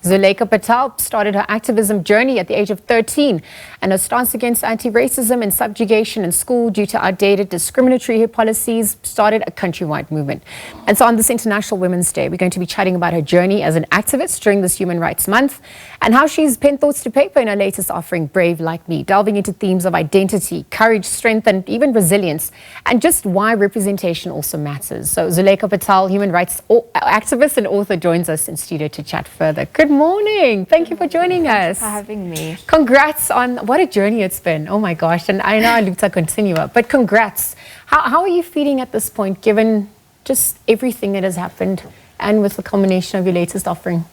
Zulaikha Patel started her activism journey at the age of 13, and her stance against anti-racism and subjugation in school due to outdated discriminatory policies started a countrywide movement. And so on this International Women's Day, we're going to be chatting about her journey as an activist during this Human Rights Month and how she's penned thoughts to paper in her latest offering, Brave Like Me, delving into themes of identity, courage, strength, and even resilience, and just why representation also matters. So Zulaikha Patel, human rights activist and author, joins us in studio to chat further. Good morning. Thank you for joining us. Thank you for having me. Congrats on what a journey it's been. Oh my gosh. And I know I looked at continua, but congrats. How are you feeling at this point, given just everything that has happened and with the culmination of your latest offering?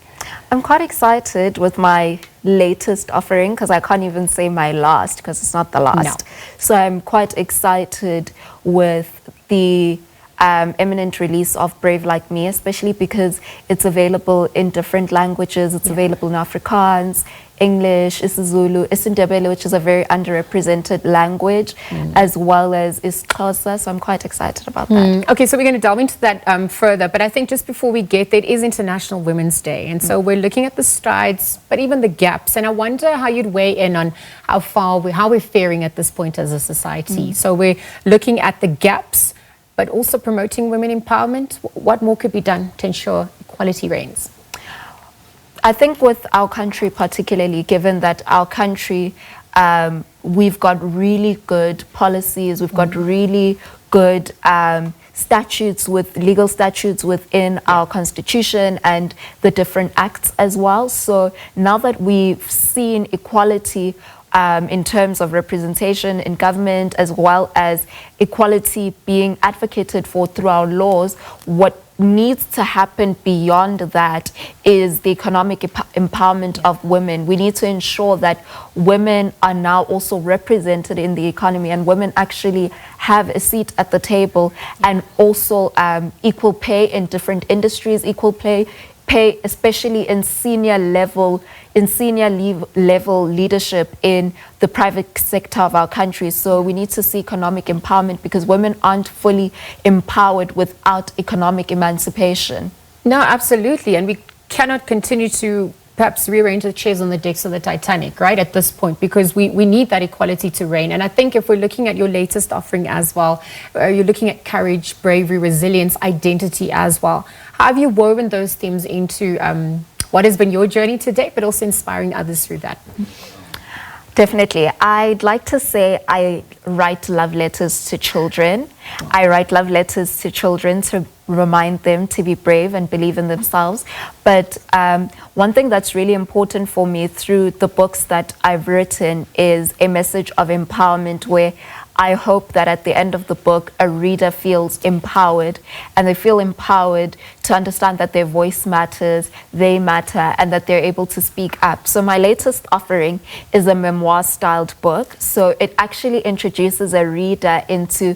I'm quite excited with my latest offering because I can't even say my last because it's not the last. No. So I'm quite excited with the imminent release of Brave Like Me, especially because it's available in different languages. It's available in Afrikaans, English, isiZulu, isiNdebele, which is a very underrepresented language, as well as isiXhosa. So I'm quite excited about that. Okay, so we're going to delve into that further. But I think just before we get there, it is International Women's Day. And so we're looking at the strides, but even the gaps. And I wonder how you'd weigh in on how we're faring at this point as a society. So we're looking at the gaps, but also promoting women empowerment. What more could be done to ensure equality reigns? I think with our country particularly, given that our country, we've got really good policies, we've got really good statutes, with legal statutes within our constitution and the different acts as well. So now that we've seen equality in terms of representation in government, as well as equality being advocated for through our laws, what needs to happen beyond that is the economic empowerment of women. We need to ensure that women are now also represented in the economy and women actually have a seat at the table, and also equal pay in different industries, equal pay especially in senior level leadership in the private sector of our country. So we need to see economic empowerment because women aren't fully empowered without economic emancipation. No, absolutely. And we cannot continue to perhaps rearrange the chairs on the decks of the Titanic, right, at this point, because we need that equality to reign. And I think if we're looking at your latest offering as well, you're looking at courage, bravery, resilience, identity as well. How have you woven those themes into what has been your journey to date, but also inspiring others through that? Definitely. I'd like to say I write love letters to children. I write love letters to children to remind them to be brave and believe in themselves. But one thing that's really important for me through the books that I've written is a message of empowerment, where I hope that at the end of the book, a reader feels empowered, and they feel empowered to understand that their voice matters, they matter, and that they're able to speak up. So my latest offering is a memoir-styled book. So it actually introduces a reader into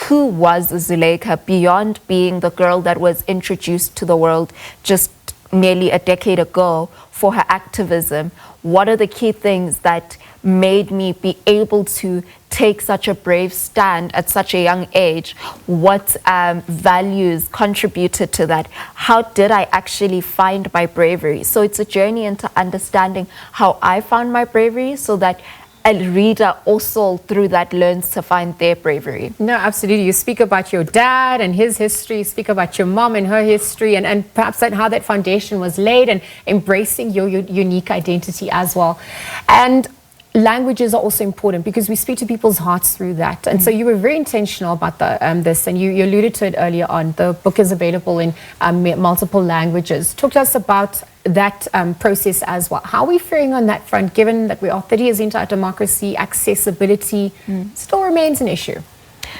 who was Zulaikha beyond being the girl that was introduced to the world just nearly a decade ago for her activism. What are the key things that made me be able to take such a brave stand at such a young age? What values contributed to that? How did I actually find my bravery? So it's a journey into understanding how I found my bravery, so that a reader also through that learns to find their bravery. No, absolutely. You speak about your dad and his history, you speak about your mom and her history, and perhaps how that foundation was laid, and embracing your unique identity as well. And languages are also important because we speak to people's hearts through that. And so you were very intentional about this, and you alluded to it earlier on. The book is available in multiple languages. Talk to us about that process as well. How are we faring on that front, given that we are 30 years into our democracy, accessibility still remains an issue?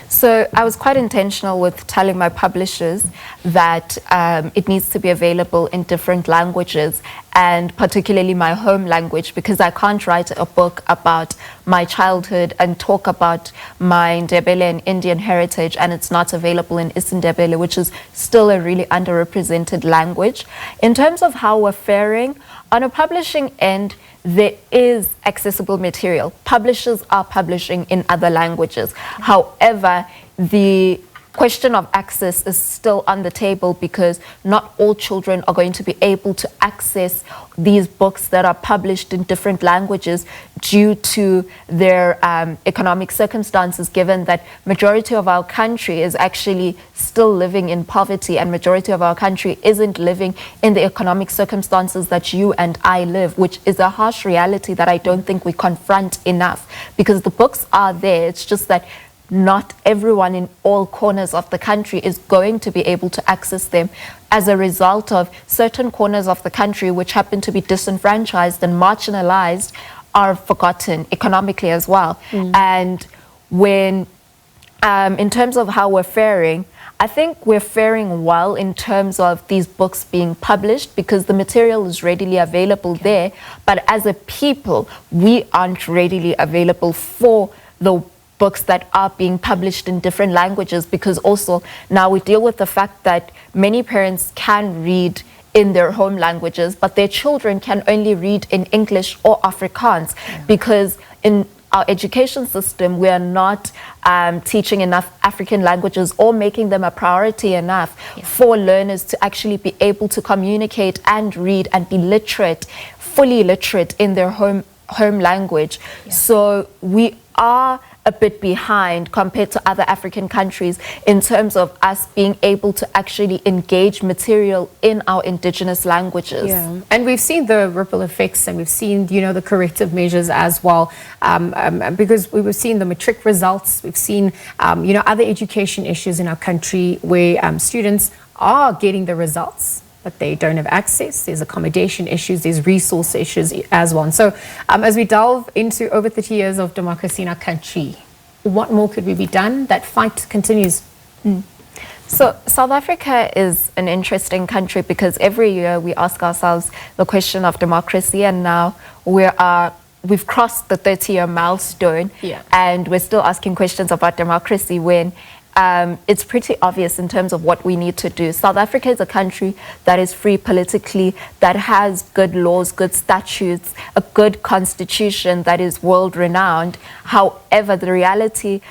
So I was quite intentional with telling my publishers that it needs to be available in different languages, and particularly my home language, because I can't write a book about my childhood and talk about my Ndebele and Indian heritage and it's not available in isiNdebele, which is still a really underrepresented language. In terms of how we're faring, on a publishing end, there is accessible material. Publishers are publishing in other languages. However, the question of access is still on the table, because not all children are going to be able to access these books that are published in different languages due to their economic circumstances, given that majority of our country is actually still living in poverty, and majority of our country isn't living in the economic circumstances that you and I live, which is a harsh reality that I don't think we confront enough, because the books are there. It's just that not everyone in all corners of the country is going to be able to access them, as a result of certain corners of the country which happen to be disenfranchised and marginalized are forgotten economically as well. And when, in terms of how we're faring, I think we're faring well in terms of these books being published, because the material is readily available there. But as a people, we aren't readily available for the books that are being published in different languages, because also now we deal with the fact that many parents can read in their home languages, but their children can only read in English or Afrikaans, because in our education system, we are not teaching enough African languages or making them a priority enough for learners to actually be able to communicate and read and be literate, fully literate in their home language. So we are a bit behind compared to other African countries in terms of us being able to actually engage material in our indigenous languages. And we've seen the ripple effects, and we've seen, you know, the corrective measures as well, because we've seen the matric results, we've seen, you know, other education issues in our country where students are getting the results, but they don't have access. There's accommodation issues, there's resource issues as well. And so as we delve into over 30 years of democracy in our country, what more could be done? That fight continues. So South Africa is an interesting country, because every year we ask ourselves the question of democracy, and now we've crossed the 30-year milestone, and we're still asking questions about democracy, when it's pretty obvious in terms of what we need to do. South Africa is a country that is free politically, that has good laws, good statutes, a good constitution that is world-renowned. However, the reality,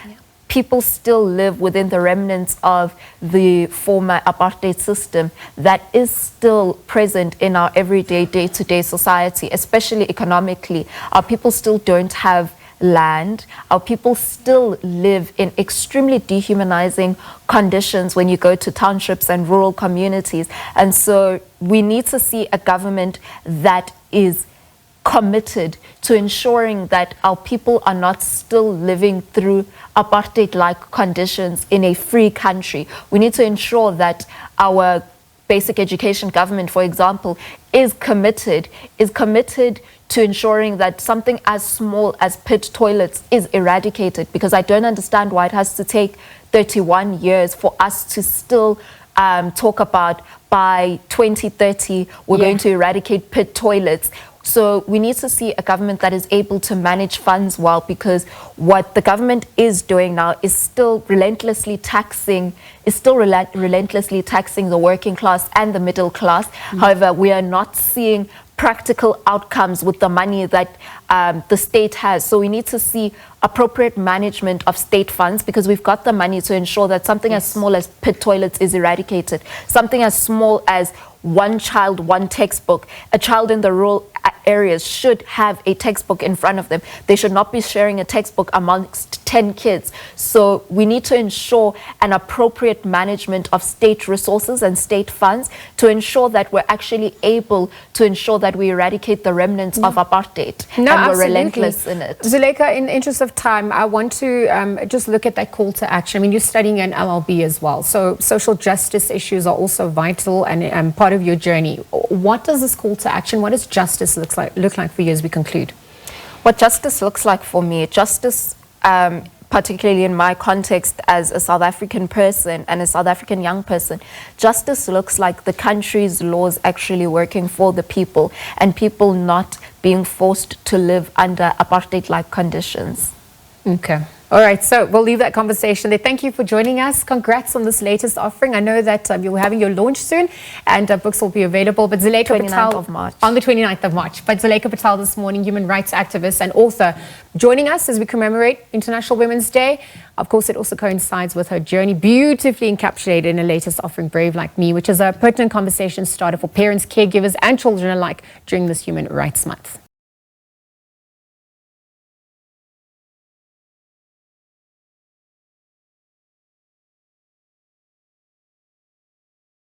people still live within the remnants of the former apartheid system that is still present in our everyday, day-to-day society, especially economically. Our people still don't have land. Our people still live in extremely dehumanizing conditions when you go to townships and rural communities. And so we need to see a government that is committed to ensuring that our people are not still living through apartheid-like conditions in a free country. We need to ensure that our basic education government, for example, is committed to ensuring that something as small as pit toilets is eradicated, because I don't understand why it has to take 31 years for us to still talk about by 2030 we're going to eradicate pit toilets. So we need to see a government that is able to manage funds well, because what the government is doing now is still relentlessly taxing the working class and the middle class. However, we are not seeing practical outcomes with the money that the state has. So we need to see appropriate management of state funds, because we've got the money to ensure that something as small as pit toilets is eradicated, something as small as one child, one textbook. A child in the rural areas should have a textbook in front of them. They should not be sharing a textbook amongst 10 kids. So we need to ensure an appropriate management of state resources and state funds to ensure that we're actually able to ensure that we eradicate the remnants of apartheid. And we're relentless in it. Zulaikha, in the interest of time, I want to just look at that call to action. I mean, you're studying an LLB as well, so social justice issues are also vital and part of your journey. What does this call to action, what does justice look like for you as we conclude? What justice looks like for me, justice, particularly in my context as a South African person and a South African young person, justice looks like the country's laws actually working for the people and people not being forced to live under apartheid-like conditions. Okay. All right, so we'll leave that conversation there. Thank you for joining us. Congrats on this latest offering. I know that you're having your launch soon and books will be available. But Zulaikha Patel, of March. on the 29th of March. But Zulaikha Patel this morning, human rights activist and author, joining us as we commemorate International Women's Day. Of course, it also coincides with her journey, beautifully encapsulated in her latest offering, Brave Like Me, which is a pertinent conversation starter for parents, caregivers and children alike during this Human Rights Month.